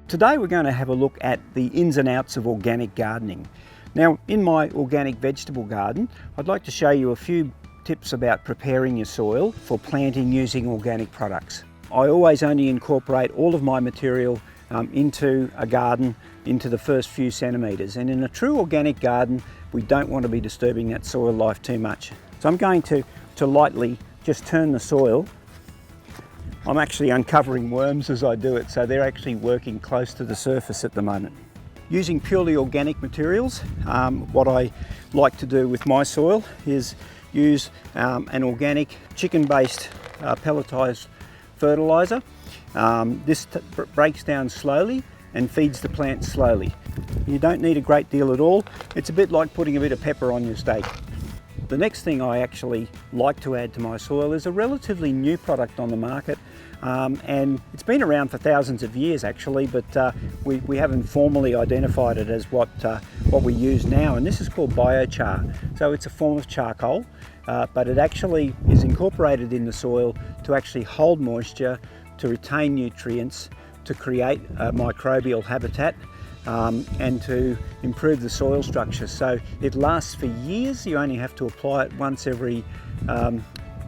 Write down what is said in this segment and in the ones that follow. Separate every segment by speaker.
Speaker 1: Today we're going to have a look at the ins and outs of organic gardening. Now, in my organic vegetable garden, I'd like to show you a few tips about preparing your soil for planting using organic products. I always only incorporate all of my material into a garden into the first few centimetres, and in a true organic garden we don't want to be disturbing that soil life too much. So I'm going to lightly just turn the soil. I'm actually uncovering worms as I do it, so they're actually working close to the surface at the moment. Using purely organic materials, what I like to do with my soil is use an organic chicken-based pelletised fertiliser. This breaks down slowly and feeds the plant slowly. You don't need a great deal at all. It's a bit like putting a bit of pepper on your steak. The next thing I actually like to add to my soil is a relatively new product on the market, and it's been around for thousands of years actually, but we haven't formally identified it as what we use now, and this is called Biochar. So it's a form of charcoal, but it actually is incorporated in the soil to actually hold moisture, to retain nutrients, to create a microbial habitat, and to improve the soil structure. So it lasts for years. You only have to apply it once every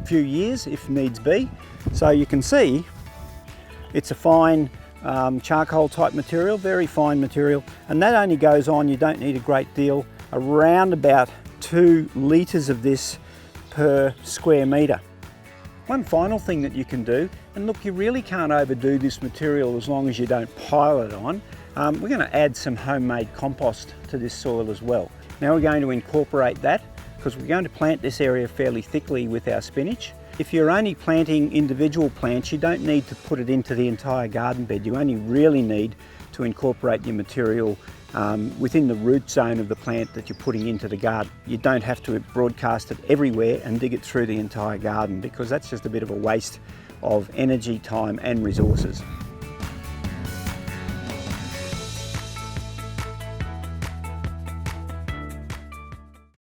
Speaker 1: few years if needs be. So you can see it's a fine charcoal type material, very fine material, and that only goes on, you don't need a great deal, around about 2 litres of this per square metre. One final thing that you can do, and look, you really can't overdo this material as long as you don't pile it on. We're going to add some homemade compost to this soil as well. Now we're going to incorporate that because we're going to plant this area fairly thickly with our spinach. If you're only planting individual plants, you don't need to put it into the entire garden bed. You only really need to incorporate your material within the root zone of the plant that you're putting into the garden. You don't have to broadcast it everywhere and dig it through the entire garden, because that's just a bit of a waste of energy, time and resources.